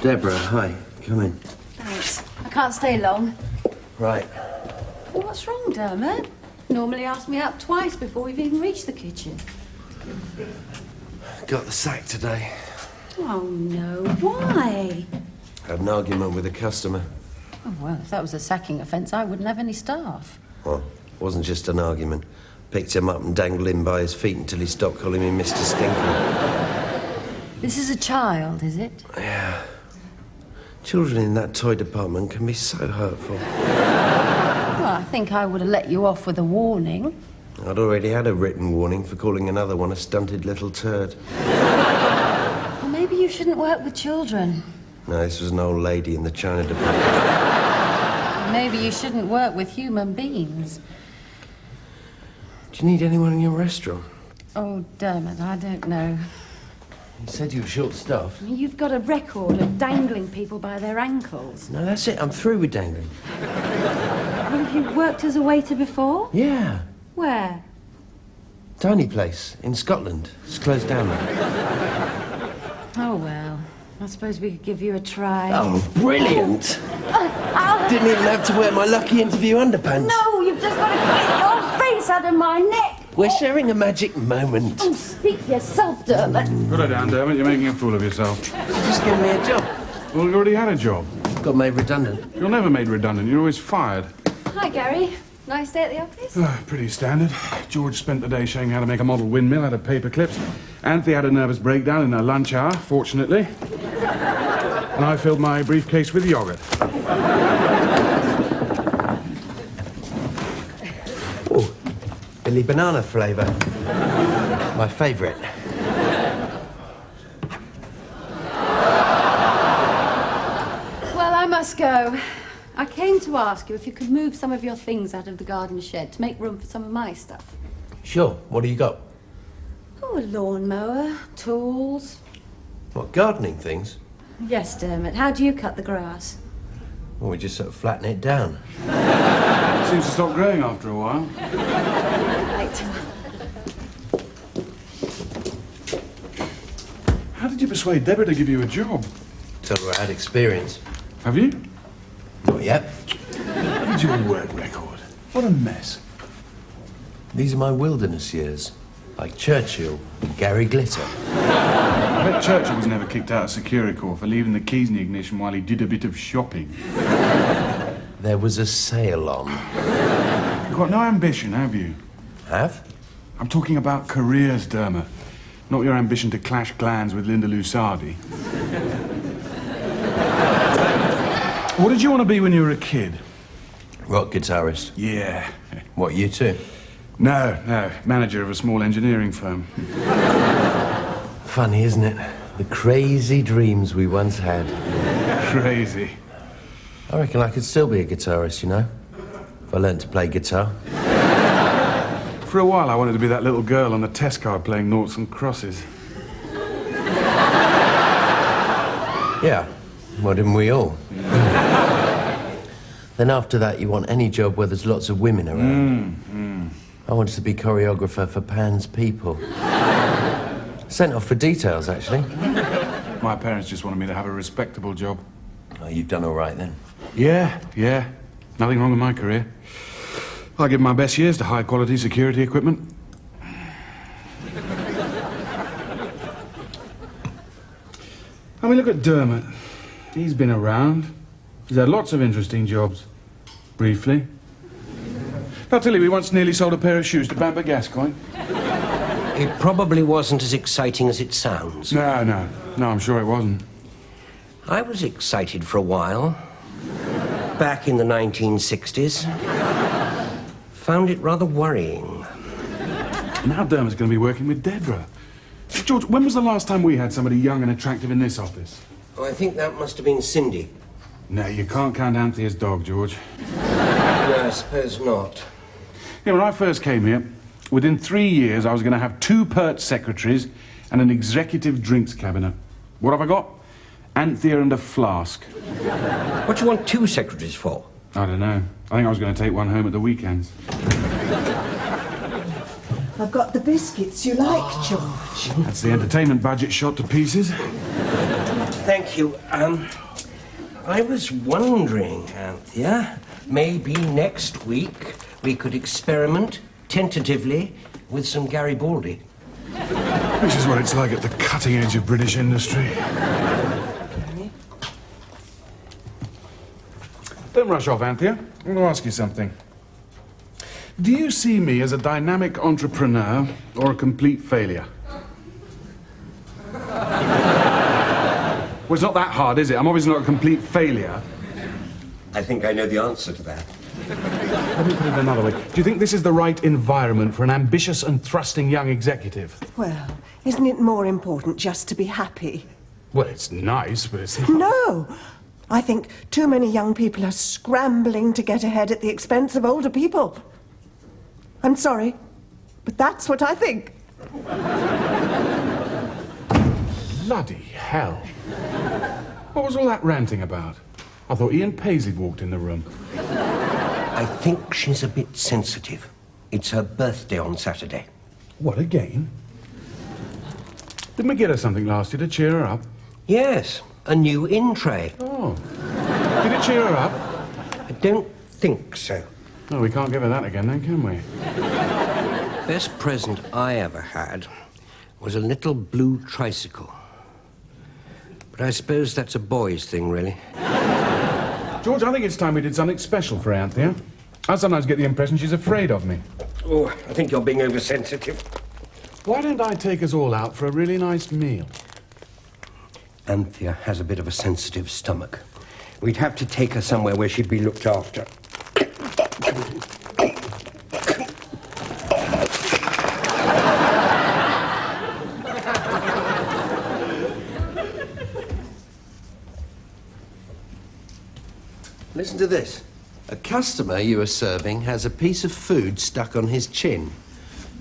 Deborah, hi. Come in. Thanks. I can't stay long. Right. Well, what's wrong, Dermot? Normally ask me out twice before we've even reached the kitchen. Got the sack today. Oh, no. Why? Had an argument with a customer. Oh, well, if that was a sacking offence, I wouldn't have any staff. Well, it wasn't just an argument. Picked him up and dangled him by his feet until he stopped calling me Mr. Stinky. This is a child, is it? Yeah. Children in that toy department can be so hurtful. Well, I think I would have let you off with a warning. I'd already had a written warning for calling another one a stunted little turd. Well, maybe you shouldn't work with children. No, this was an old lady in the China department. Maybe you shouldn't work with human beings. Do you need anyone in your restaurant? Oh, Dermot, I don't know. You said you were short-staffed. You've got a record of dangling people by their ankles. No, that's it. I'm through with dangling. Well, have you worked as a waiter before? Yeah. Where? Tiny place in Scotland. It's closed down now. Oh, well. I suppose we could give you a try. Oh, brilliant! Didn't even have to wear my lucky interview underpants. No, you've just got to get your face out of my neck. We're sharing a magic moment. Oh, speak for yourself, Dermot. Put her down, Dermot. You're making a fool of yourself. Just give me a job. Well, you already had a job. Got made redundant. You're never made redundant. You're always fired. Hi, Gary. Nice day at the office? Pretty standard. George spent the day showing how to make a model windmill out of paper clips. Anthea had a nervous breakdown in her lunch hour, fortunately. And I filled my briefcase with yogurt. Oh, Billy banana flavour. My favourite. Well, I must go. I came to ask you if you could move some of your things out of the garden shed to make room for some of my stuff. Sure. What do you got? Oh, a lawnmower, tools. What, gardening things? Yes, Dermot. How do you cut the grass? Well, we just sort of flatten it down. Seems to stop growing after a while. Right. How did you persuade Deborah to give you a job? Told her I had experience. Have you? Not yet. Look at your work record. What a mess. These are my wilderness years. Like Churchill and Gary Glitter. I bet Churchill was never kicked out of Security Corps for leaving the keys in the ignition while he did a bit of shopping. There was a sale on. You've got no ambition, have you? Have? I'm talking about careers, Dermot. Not your ambition to clash glands with Linda Lusardi. What did you want to be when you were a kid? Rock guitarist. Yeah. What, you too? No. Manager of a small engineering firm. Funny, isn't it? The crazy dreams we once had. Crazy. I reckon I could still be a guitarist, you know, if I learnt to play guitar. For a while, I wanted to be that little girl on the test card playing noughts and crosses. Yeah, well, didn't we all? Then after that, you want any job where there's lots of women around. I wanted to be choreographer for Pan's People. Sent off for details, actually. My parents just wanted me to have a respectable job. Oh, you've done all right, then. Yeah. Nothing wrong with my career. I give my best years to high-quality security equipment. I mean, look at Dermot. He's been around. He's had lots of interesting jobs. Briefly. I'll tell you, we once nearly sold a pair of shoes to Bamber Gascoigne. It probably wasn't as exciting as it sounds. No, I'm sure it wasn't. I was excited for a while. Back in the 1960s. Found it rather worrying. Now Dermot's going to be working with Deborah. George, when was the last time we had somebody young and attractive in this office? Oh, I think that must have been Cindy. No, you can't count Anthea's dog, George. No, I suppose not. Yeah, when I first came here, within 3 years, I was going to have 2 pert secretaries and an executive drinks cabinet. What have I got? Anthea and a flask. What do you want 2 secretaries for? I don't know. I think I was going to take one home at the weekends. I've got the biscuits you like, George. That's the entertainment budget shot to pieces. Thank you. I was wondering, Anthea, maybe next week we could experiment, tentatively, with some Garibaldi. This is what it's like at the cutting edge of British industry. Don't rush off, Anthea. I'm going to ask you something. Do you see me as a dynamic entrepreneur or a complete failure? Well, it's not that hard, is it? I'm obviously not a complete failure. I think I know the answer to that. Let me put it another way. Do you think this is the right environment for an ambitious and thrusting young executive? Well, isn't it more important just to be happy? Well, it's nice, but it's not... No! I think too many young people are scrambling to get ahead at the expense of older people. I'm sorry, but that's what I think. Bloody hell. What was all that ranting about? I thought Ian Paisley walked in the room. I think she's a bit sensitive. It's her birthday on Saturday. What, again? Didn't we get her something last year to cheer her up? Yes, a new in-tray. Oh. Did it cheer her up? I don't think so. No, we can't give her that again then, can we? Best present I ever had was a little blue tricycle. But I suppose that's a boy's thing, really. George, I think it's time we did something special for Anthea. I sometimes get the impression she's afraid of me. Oh, I think you're being oversensitive. Why don't I take us all out for a really nice meal? Anthea has a bit of a sensitive stomach. We'd have to take her somewhere where she'd be looked after. Listen to this. A customer you are serving has a piece of food stuck on his chin.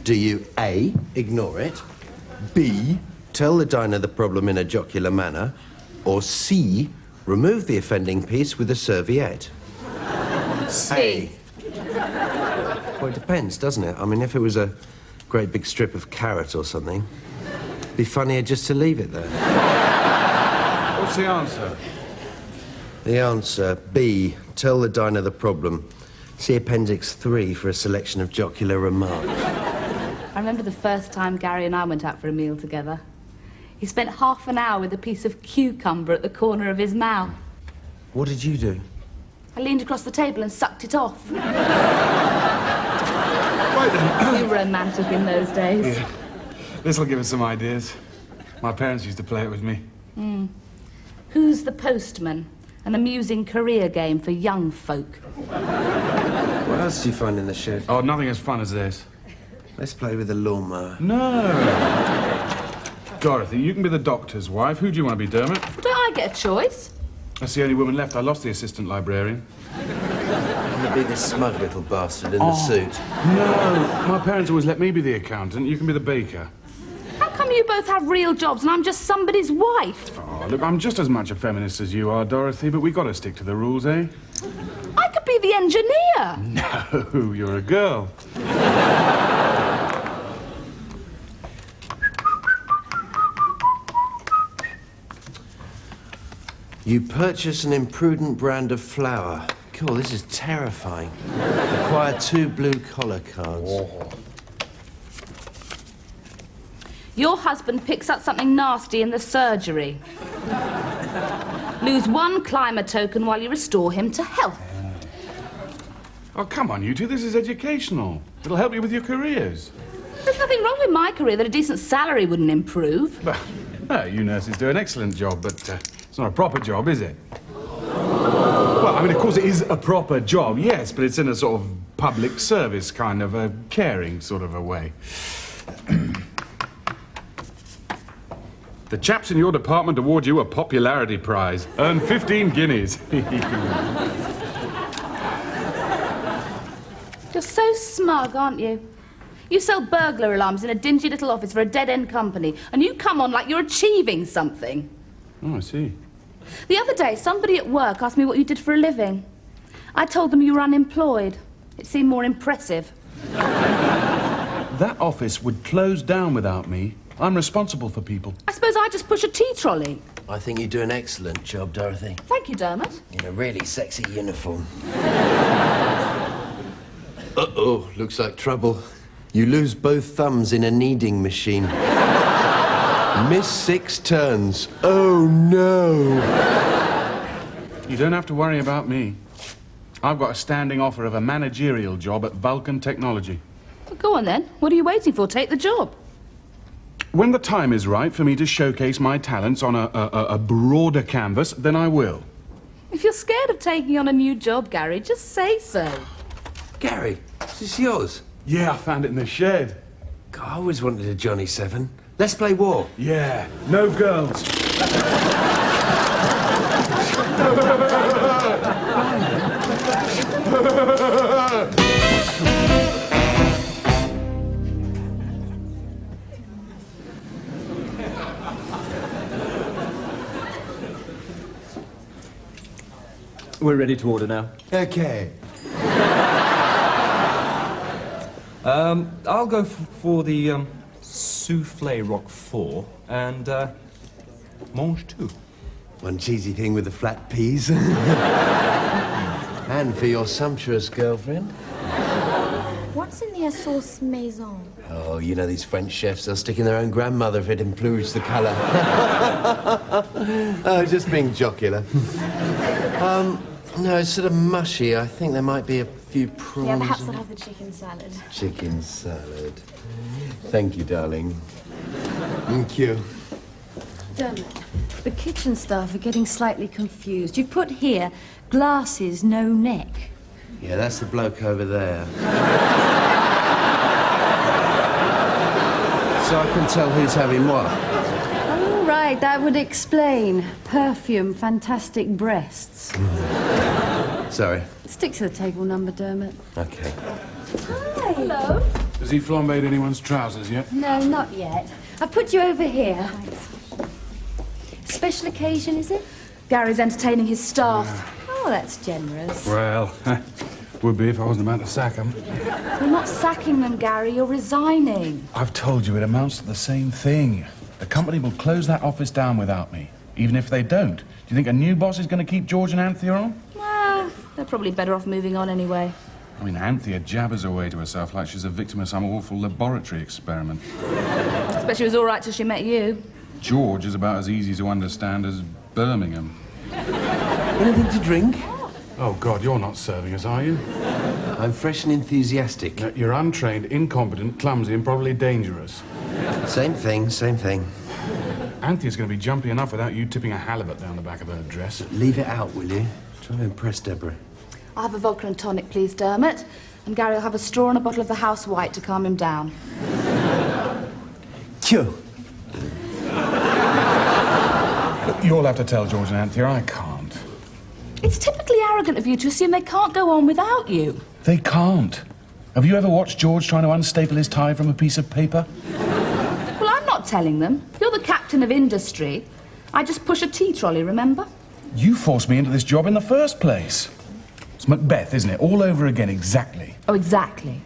Do you A, ignore it, B, tell the diner the problem in a jocular manner, or C, remove the offending piece with a serviette? C. Well, it depends, doesn't it? I mean, if it was a great big strip of carrot or something, it'd be funnier just to leave it there. What's the answer? The answer, B, tell the diner the problem. See Appendix 3 for a selection of jocular remarks. I remember the first time Gary and I went out for a meal together. He spent half an hour with a piece of cucumber at the corner of his mouth. What did you do? I leaned across the table and sucked it off. Right then. We were romantic in those days. Yeah. This'll give us some ideas. My parents used to play it with me. Who's the Postman? An amusing career game for young folk. What else did you find in the shed? Oh, nothing as fun as this. Let's play with the lawnmower. No. Dorothy, you can be the doctor's wife. Who do you want to be, Dermot? Don't I get a choice? That's the only woman left. I lost the assistant librarian. You'll be the smug little bastard in the suit. No, my parents always let me be the accountant. You can be the baker. How come you both have real jobs and I'm just somebody's wife? Oh, look, I'm just as much a feminist as you are, Dorothy, but we got to stick to the rules, eh? I could be the engineer. No, you're a girl. You purchase an imprudent brand of flour. Cool, this is terrifying. Acquire 2 blue collar cards. Your husband picks up something nasty in the surgery. Lose 1 climber token while you restore him to health. Oh, come on, you two. This is educational. It'll help you with your careers. There's nothing wrong with my career that a decent salary wouldn't improve. No, you nurses do an excellent job, but it's not a proper job, is it? Well, I mean, of course it is a proper job, yes, but it's in a sort of public service kind of a caring sort of a way. The chaps in your department award you a popularity prize. Earn 15 guineas. You're so smug, aren't you? You sell burglar alarms in a dingy little office for a dead-end company, and you come on like you're achieving something. Oh, I see. The other day, somebody at work asked me what you did for a living. I told them you were unemployed. It seemed more impressive. That office would close down without me. I'm responsible for people. I suppose I just push a tea trolley. I think you do an excellent job, Dorothy. Thank you, Dermot. In a really sexy uniform. Uh-oh, looks like trouble. You lose both thumbs in a kneading machine. Miss 6 turns. Oh, no. You don't have to worry about me. I've got a standing offer of a managerial job at Vulcan Technology. Well, go on then. What are you waiting for? Take the job. When the time is right for me to showcase my talents on a broader canvas, then I will. If you're scared of taking on a new job, Gary, just say so. Gary, is this yours? Yeah, I found it in the shed. God, I always wanted a Johnny 7. Let's play war. Yeah, no girls. We're ready to order now. Okay. I'll go for the souffle roquefort and mange tout. One cheesy thing with the flat peas. And for your sumptuous girlfriend. What's in the sauce maison? Oh, you know these French chefs, they'll stick in their own grandmother if it improves the colour. Oh, just being jocular. No, it's sort of mushy. I think there might be a few prawns. Yeah, perhaps I'll in it. have the chicken salad. Chicken salad. Thank you, darling. Thank you. Dermot, the kitchen staff are getting slightly confused. You've put here, glasses, no neck. Yeah, that's the bloke over there. So I can tell who's having what. Oh, right, that would explain. Perfume, fantastic breasts. Sorry. Stick to the table number, Dermot. Okay. Hi. Hello. Has he flambéed anyone's trousers yet? No, not yet. I've put you over here. Special occasion, is it? Gary's entertaining his staff. Oh, that's generous. Well, would be if I wasn't about to sack him. You're not sacking them, Gary. You're resigning. I've told you it amounts to the same thing. The company will close that office down without me. Even if they don't, do you think a new boss is going to keep George and Anthea on? Well, they're probably better off moving on anyway. I mean, Anthea jabbers away to herself like she's a victim of some awful laboratory experiment. I bet she was all right till she met you. George is about as easy to understand as Birmingham. Anything to drink? Oh, God, you're not serving us, are you? I'm fresh and enthusiastic. You're untrained, incompetent, clumsy, and probably dangerous. Same thing, same thing. Anthea's going to be jumpy enough without you tipping a halibut down the back of her dress. Leave it out, will you? Try to impress Deborah. I'll have a vodka and tonic, please, Dermot. And Gary will have a straw and a bottle of the house white to calm him down. Cure. You'll have to tell George and Anthea I can't. It's typically arrogant of you to assume they can't go on without you. They can't. Have you ever watched George trying to unstaple his tie from a piece of paper? Well, I'm not telling them. You're the captain of industry. I just push a tea trolley, remember? You forced me into this job in the first place. It's Macbeth, isn't it? All over again, exactly. Oh, exactly.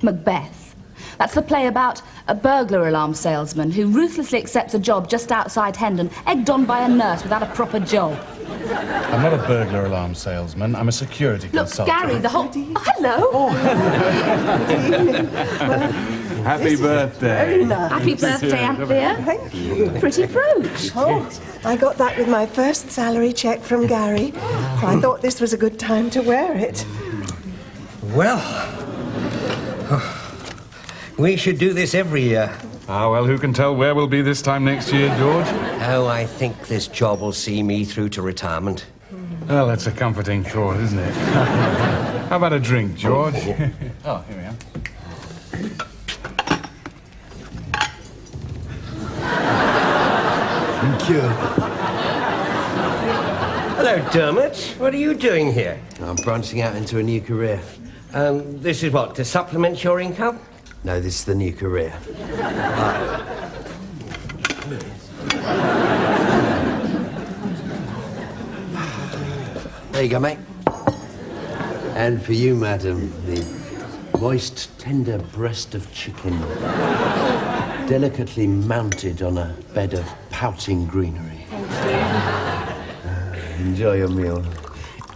Macbeth. That's the play about a burglar alarm salesman who ruthlessly accepts a job just outside Hendon, egged on by a nurse without a proper job. I'm not a burglar alarm salesman. I'm a security Look, consultant. Gary, the whole... Oh, hello. Happy birthday. Happy birthday, Anthea. Thank you. Pretty brooch. Oh, I got that with my first salary check from Gary. I thought this was a good time to wear it. Well, we should do this every year. Ah, well, who can tell where we'll be this time next year, George? Oh, I think this job will see me through to retirement. Well, that's a comforting thought, isn't it? How about a drink, George? Oh, here we are. Thank you. Hello, Dermot. What are you doing here? I'm branching out into a new career. This is what, to supplement your income? No, this is the new career. There you go, mate. And for you, madam, the moist, tender breast of chicken, delicately mounted on a bed of pouting greenery. Thank Enjoy your meal.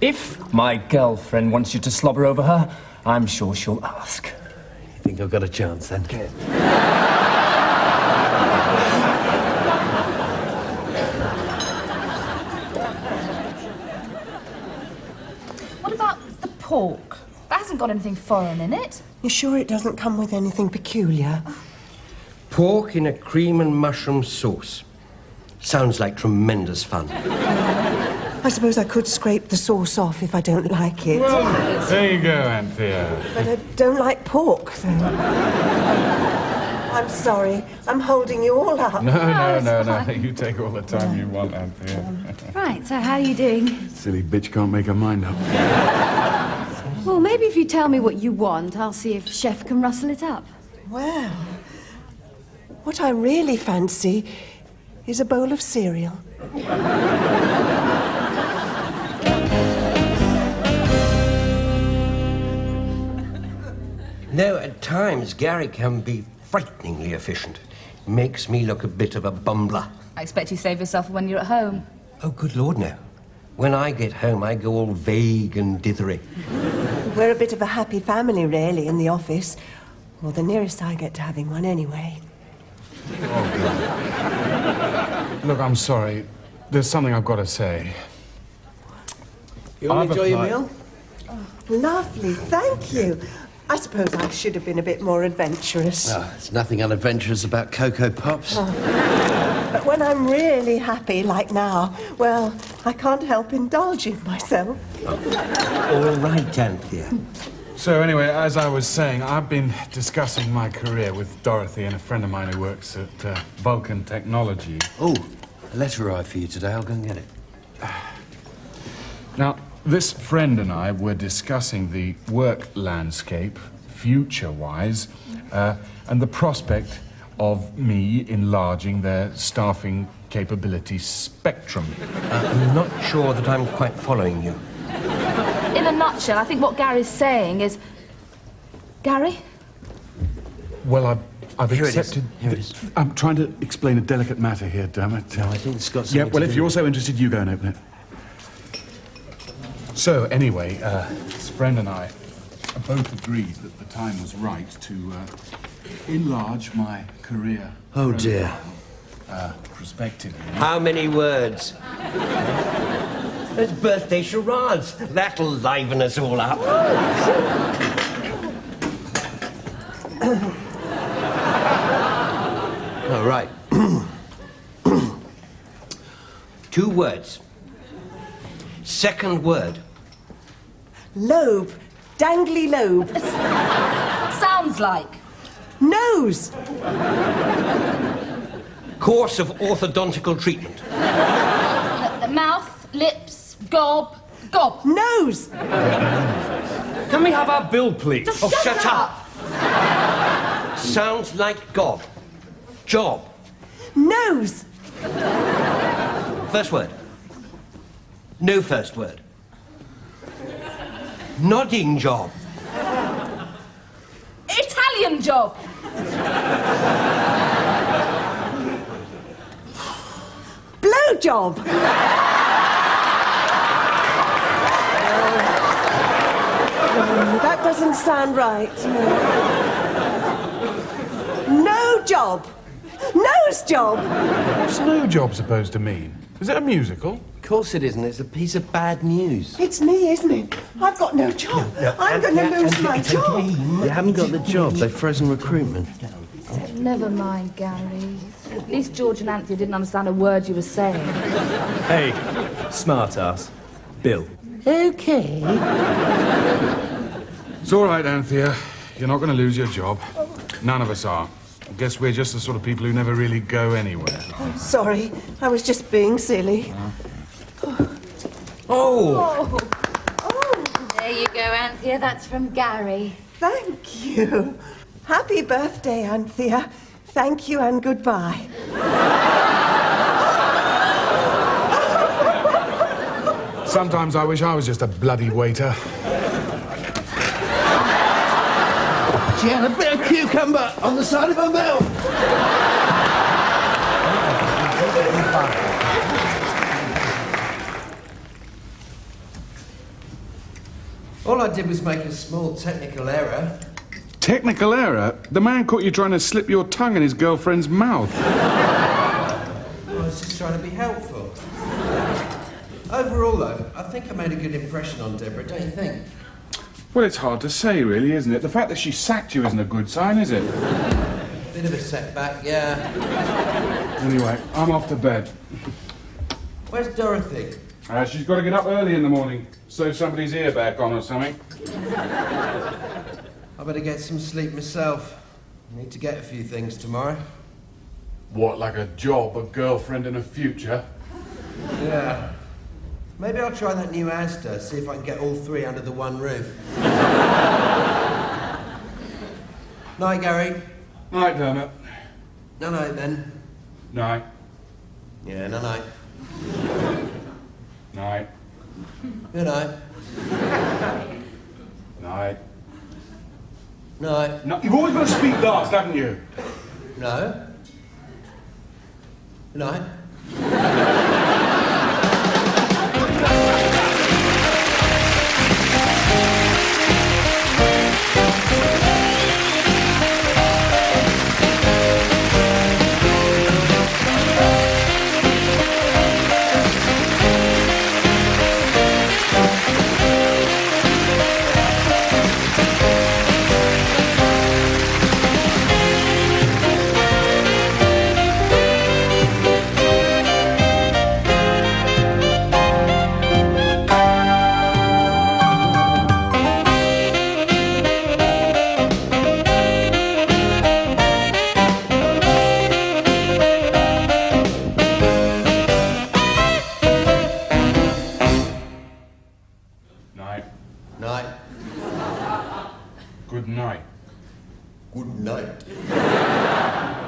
If my girlfriend wants you to slobber over her, I'm sure she'll ask. You think I've got a chance, then? What about the pork? That hasn't got anything foreign in it. You sure it doesn't come with anything peculiar? Pork in a cream and mushroom sauce. Sounds like tremendous fun. I suppose I could scrape the sauce off if I don't like it. There you go, Anthea. But I don't like pork, though. I'm sorry. I'm holding you all up. No. You take all the time you want, Anthea. Right, so how are you doing? Silly bitch can't make her mind up. Well, maybe if you tell me what you want, I'll see if Chef can rustle it up. Well, what I really fancy is a bowl of cereal. No, at times Gary can be frighteningly efficient. Makes me look a bit of a bumbler. I expect you save yourself when you're at home. Oh, good Lord, no. When I get home, I go all vague and dithery. We're a bit of a happy family, really, in the office. Or the nearest I get to having one, anyway. Look, I'm sorry. There's something I've got to say. You want to enjoy your applied- meal? Lovely, thank you. I suppose I should have been a bit more adventurous. Oh, there's nothing unadventurous about Cocoa Pops. But when I'm really happy, like now, well, I can't help indulging myself. All right, Anthea. So anyway, as I was saying, I've been discussing my career with Dorothy and a friend of mine who works at Vulcan Technology. Oh, a letter arrived for you today. I'll go and get it. Now, this friend and I were discussing the work landscape, future-wise, and the prospect of me enlarging their staffing capability spectrum. I'm not sure that I'm quite following you. In a nutshell, I think what Gary's saying is... Gary? Well, I've Here it is. accepted... Here it is. I'm trying to explain a delicate matter here, Dermot. No, I think it's got something Yeah, well, to if do you're with- so interested, you go and open it. So, anyway, this friend and I both agreed that the time was right to enlarge my career. Oh, dear. Prospectively. How many words? It's birthday charades. That'll liven us all up. All right. 2 words. Second word. Lobe. Dangly lobe. Sounds like. Nose. Course of orthodontical treatment. Mouth, lips, gob, gob. Nose. Can we have our bill, please? Oh, shut up! Sounds like gob. Job. Nose. First word. No first word. Nodding job. Italian job. Blow job. That doesn't sound right. No job. Nose job. What's no job supposed to mean? Is it a musical? Of course it isn't. It's a piece of bad news. It's me, isn't it? I've got no job. I'm going to lose my job. You haven't got the job. They've frozen recruitment. Never mind, Gary. At least George and Anthea didn't understand a word you were saying. Hey, smart ass. Bill. Okay. It's all right, Anthea. You're not going to lose your job. None of us are. I guess we're just the sort of people who never really go anywhere. Sorry, I was just being silly. Oh, There you go, Anthea. That's from Gary. Thank you. Happy birthday, Anthea. Thank you and goodbye. Sometimes I wish I was just a bloody waiter. She had a bit of cucumber on the side of her mouth. I did was make a small technical error. Technical error? The man caught you trying to slip your tongue in his girlfriend's mouth. I was just trying to be helpful. Overall, though, I think I made a good impression on Deborah, don't you think? Well, it's hard to say, really, isn't it? The fact that she sacked you isn't a good sign, is it? Bit of a setback, yeah. Anyway, I'm off to bed. Where's Dorothy? She's got to get up early in the morning, sew somebody's ear back on or something. I better get some sleep myself. I need to get a few things tomorrow. What, like a job, a girlfriend and a future? Yeah. Maybe I'll try that new Asda, see if I can get all three under the one roof. Night, Gary. Night, Dermot. Night, then. Night. Yeah, night. Night. Good night. Night. Night. No, you've always got to speak last, haven't you? No. Good night. Night. Good night. Good night.